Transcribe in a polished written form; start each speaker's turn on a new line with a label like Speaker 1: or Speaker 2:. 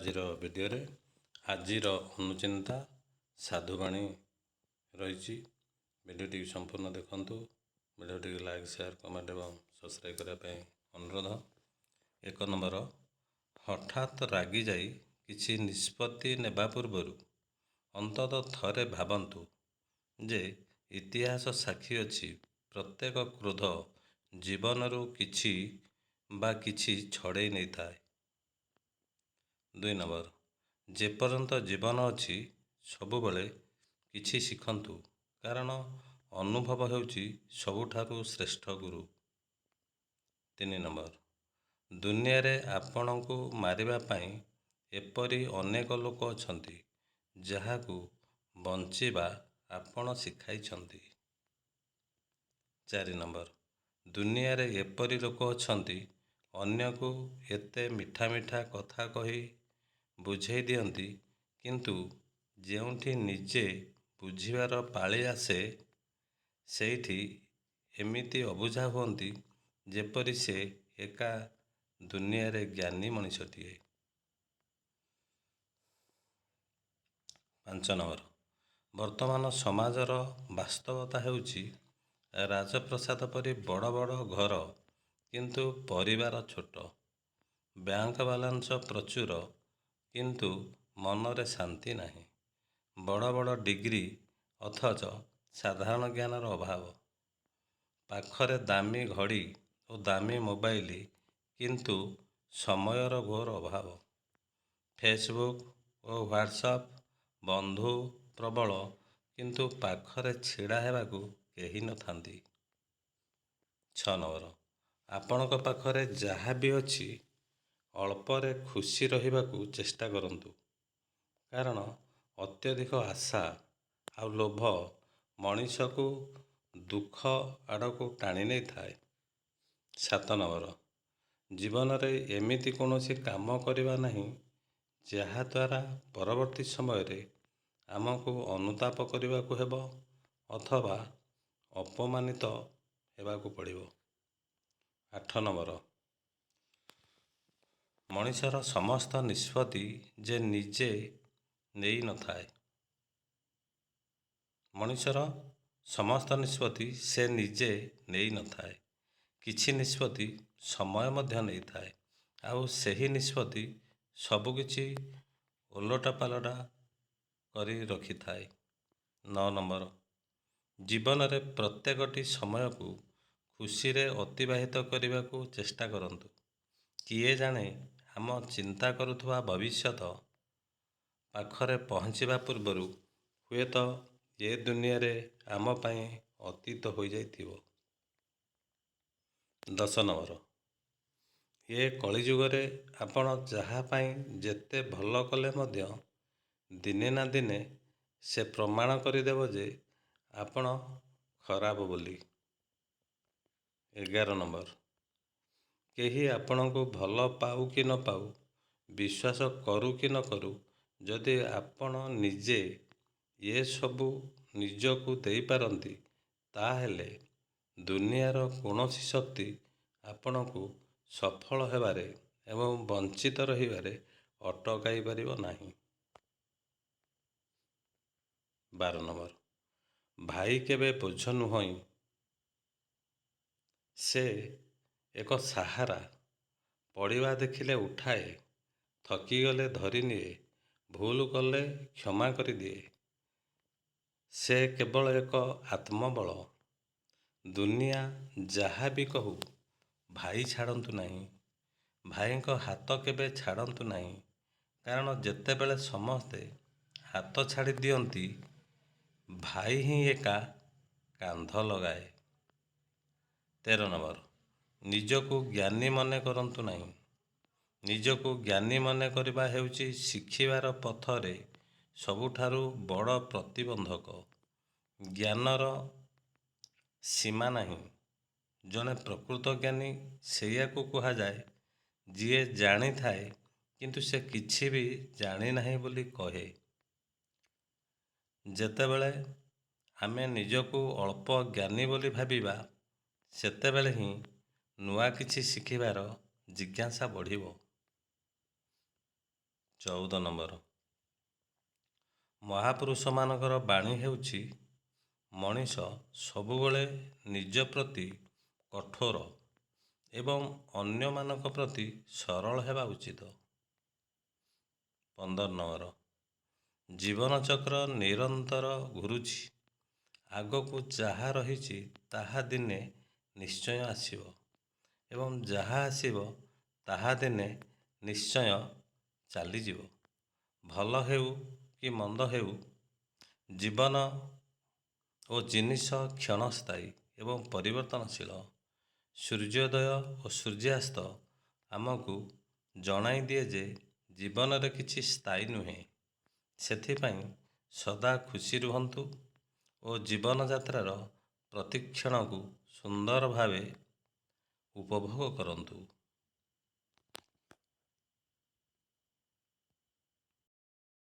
Speaker 1: ଆଜିର ଭିଡ଼ିଓରେ ଆଜିର ଅନୁଚିନ୍ତା ସାଧୁବାଣୀ ରହିଛି। ଭିଡ଼ିଓଟିକୁ ସମ୍ପୂର୍ଣ୍ଣ ଦେଖନ୍ତୁ। ଭିଡ଼ିଓଟିକୁ ଲାଇକ୍, ସେୟାର, କମେଣ୍ଟ ଏବଂ ସବସ୍କ୍ରାଇବ୍ କରିବା ପାଇଁ ଅନୁରୋଧ। 1 ନମ୍ବର, ହଠାତ୍ ରାଗି ଯାଇ କିଛି ନିଷ୍ପତ୍ତି ନେବା ପୂର୍ବରୁ ଅନ୍ତତଃ ଥରେ ଭାବନ୍ତୁ ଯେ ଇତିହାସ ସାକ୍ଷୀ ଅଛି, ପ୍ରତ୍ୟେକ କ୍ରୋଧ ଜୀବନରୁ କିଛି ଛଡ଼େଇ ନେଇଥାଏ। 2 ନମ୍ବର, ଯେପର୍ଯ୍ୟନ୍ତ ଜୀବନ ଅଛି ସବୁବେଳେ କିଛି ଶିଖନ୍ତୁ, କାରଣ ଅନୁଭବ ହେଉଛି ସବୁଠାରୁ ଶ୍ରେଷ୍ଠ ଗୁରୁ। 3 ନମ୍ବର, ଦୁନିଆରେ ଆପଣଙ୍କୁ ମାରିବା ପାଇଁ ଏପରି ଅନେକ ଲୋକ ଅଛନ୍ତି ଯାହାକୁ ବଞ୍ଚିବା ଆପଣ ଶିଖାଇଛନ୍ତି। 4 ନମ୍ବର, ଦୁନିଆରେ ଏପରି ଲୋକ ଅଛନ୍ତି ଅନ୍ୟକୁ ଏତେ ମିଠା ମିଠା କଥା କହି ବୁଝେଇ ଦିଅନ୍ତି, କିନ୍ତୁ ଯେଉଁଠି ନିଜେ ବୁଝିବାର ପାଳି ଆସେ ସେଇଠି ଏମିତି ଅବୁଝା ହୁଅନ୍ତି ଯେପରି ସେ ଏକା ଦୁନିଆରେ ଜ୍ଞାନୀ ମଣିଷଟିଏ। 5 ନମ୍ବର, ବର୍ତ୍ତମାନ ସମାଜର ବାସ୍ତବତା ହେଉଛି ରାଜପ୍ରସାଦ ପରି ବଡ଼ ବଡ଼ ଘର କିନ୍ତୁ ପରିବାର ଛୋଟ, ବ୍ୟାଙ୍କ ବାଲାନ୍ସ ପ୍ରଚୁର କିନ୍ତୁ ମନରେ ଶାନ୍ତି ନାହିଁ, ବଡ଼ ବଡ଼ ଡିଗ୍ରୀ ଅଥଚ ସାଧାରଣ ଜ୍ଞାନର ଅଭାବ, ପାଖରେ ଦାମୀ ଘଡ଼ି ଓ ଦାମୀ ମୋବାଇଲ କିନ୍ତୁ ସମୟର ଘୋର ଅଭାବ, ଫେସବୁକ୍ ଓ ହ୍ୱାଟ୍ସଆପ୍ ବନ୍ଧୁ ପ୍ରବଳ କିନ୍ତୁ ପାଖରେ ଛିଡ଼ା ହେବାକୁ କେହି ନଥାନ୍ତି। 6 ନମ୍ବର, ଆପଣଙ୍କ ପାଖରେ ଯାହା ବି ଅଛି ଅଳ୍ପରେ ଖୁସି ରହିବାକୁ ଚେଷ୍ଟା କରନ୍ତୁ, କାରଣ ଅତ୍ୟଧିକ ଆଶା ଆଉ ଲୋଭ ମଣିଷକୁ ଦୁଃଖ ଆଡ଼କୁ ଟାଣି ନେଇଥାଏ। 7 ନମ୍ବର, ଜୀବନରେ ଏମିତି କୌଣସି କାମ କରିବା ନାହିଁ ଯାହାଦ୍ୱାରା ପରବର୍ତ୍ତୀ ସମୟରେ ଆମକୁ ଅନୁତାପ କରିବାକୁ ହେବ ଅଥବା ଅପମାନିତ ହେବାକୁ ପଡ଼ିବ। 8 ନମ୍ବର, ମଣିଷର ସମସ୍ତ ନିଷ୍ପତ୍ତି ଯେ ନିଜେ ନେଇ ନଥାଏ, ମଣିଷର ସମସ୍ତ ନିଷ୍ପତ୍ତି ସେ ନିଜେ ନେଇ ନଥାଏ, କିଛି ନିଷ୍ପତ୍ତି ସମୟ ମଧ୍ୟ ନେଇଥାଏ, ଆଉ ସେହି ନିଷ୍ପତ୍ତି ସବୁକିଛି ଓଲଟପାଲଟ କରି ରଖିଥାଏ। 9 ନମ୍ବର, ଜୀବନରେ ପ୍ରତ୍ୟେକଟି ସମୟକୁ ଖୁସିରେ ଅତିବାହିତ କରିବାକୁ ଚେଷ୍ଟା କରନ୍ତୁ, କିଏ ଜାଣେ ଆମ ଚିନ୍ତା କରୁଥିବା ଭବିଷ୍ୟତ ପାଖରେ ପହଞ୍ଚିବା ପୂର୍ବରୁ ହୁଏତ ଏ ଦୁନିଆରେ ଆମ ପାଇଁ ଅତୀତ ହୋଇଯାଇଥିବ। 10 ନମ୍ବର, ଏ କଳିଯୁଗରେ ଆପଣ ଯାହା ପାଇଁ ଯେତେ ଭଲ କଲେ ମଧ୍ୟ ଦିନେ ନା ଦିନେ ସେ ପ୍ରମାଣ କରିଦେବ ଯେ ଆପଣ ଖରାପ ବୋଲି। 11 ନମ୍ବର, କେହି ଆପଣଙ୍କୁ ଭଲ ପାଉ କି ନ ପାଉ, ବିଶ୍ୱାସ କରୁ କି ନ କରୁ, ଯଦି ଆପଣ ନିଜେ ଏସବୁ ନିଜକୁ ଦେଇପାରନ୍ତି, ତାହେଲେ ଦୁନିଆର କୌଣସି ଶକ୍ତି ଆପଣଙ୍କୁ ସଫଳ ହେବାରେ ଏବଂ ବଞ୍ଚିତ ରହିବାରେ ଅଟକାଇ ପାରିବ ନାହିଁ। 12 ନମ୍ବର, ଭାଇ କେବେ ବୋଝ ନୁହଁ, ସେ ଏକ ସାହାରା, ପଡ଼ିବା ଦେଖିଲେ ଉଠାଏ, ଥକିଗଲେ ଧରିନିଏ, ଭୁଲ କଲେ କ୍ଷମା କରିଦିଏ, ସେ କେବଳ ଏକ ଆତ୍ମବଳ। ଦୁନିଆ ଯାହା ବି କହୁ ଭାଇ ଛାଡ଼ନ୍ତୁ ନାହିଁ, ଭାଇଙ୍କ ହାତ କେବେ ଛାଡ଼ନ୍ତୁ ନାହିଁ, କାରଣ ଯେତେବେଳେ ସମସ୍ତେ ହାତ ଛାଡ଼ି ଦିଅନ୍ତି ଭାଇ ହିଁ ଏକା କାନ୍ଧ ଲଗାଏ। 13 ନମ୍ବର, ନିଜକୁ ଜ୍ଞାନୀ ମନେ କରନ୍ତୁ ନାହିଁ, ନିଜକୁ ଜ୍ଞାନୀ ମନେ କରିବା ହେଉଛି ଶିଖିବାର ପଥରେ ସବୁଠାରୁ ବଡ଼ ପ୍ରତିବନ୍ଧକ। ଜ୍ଞାନର ସୀମା ନାହିଁ, ଜଣେ ପ୍ରକୃତ ଜ୍ଞାନୀ ସେଇଆକୁ କୁହାଯାଏ ଯିଏ ଜାଣିଥାଏ କିନ୍ତୁ ସେ କିଛି ବି ଜାଣିନାହିଁ ବୋଲି କହେ। ଯେତେବେଳେ ଆମେ ନିଜକୁ ଅଳ୍ପ ଜ୍ଞାନୀ ବୋଲି ଭାବିବା, ସେତେବେଳେ ହିଁ ନୂଆ କିଛି ଶିଖିବାର ଜିଜ୍ଞାସା ବଢ଼ିବ। 14 ନମ୍ବର। ମହାପୁରୁଷମାନଙ୍କର ବାଣୀ ହେଉଛି, ମଣିଷ ସବୁବେଳେ ନିଜ ପ୍ରତି କଠୋର ଏବଂ ଅନ୍ୟମାନଙ୍କ ପ୍ରତି ସରଳ ହେବା ଉଚିତ। 15 ନମ୍ବର। ଜୀବନଚକ୍ର ନିରନ୍ତର ଘୁରୁଛି। ଆଗକୁ ଯାହା ରହିଛି ତାହା ଦିନେ ନିଶ୍ଚୟ ଆସିବ ଏବଂ ଯାହା ଆସିବ ତାହା ଦିନେ ନିଶ୍ଚୟ ଚାଲିଯିବ। ଭଲ ହେଉ କି ମନ୍ଦ ହେଉ, ଜୀବନ ଓ ଜିନିଷ କ୍ଷଣସ୍ଥାୟୀ ଏବଂ ପରିବର୍ତ୍ତନଶୀଳ। ସୂର୍ଯ୍ୟୋଦୟ ଓ ସୂର୍ଯ୍ୟାସ୍ତ ଆମକୁ ଜଣାଇ ଦିଏ ଯେ ଜୀବନରେ କିଛି ସ୍ଥାୟୀ ନୁହେଁ। ସେଥିପାଇଁ ସଦା ଖୁସି ରୁହନ୍ତୁ ଓ ଜୀବନଯାତ୍ରାର ପ୍ରତିକ୍ଷଣକୁ ସୁନ୍ଦର ଭାବେ ଉପଭୋଗ କରନ୍ତୁ।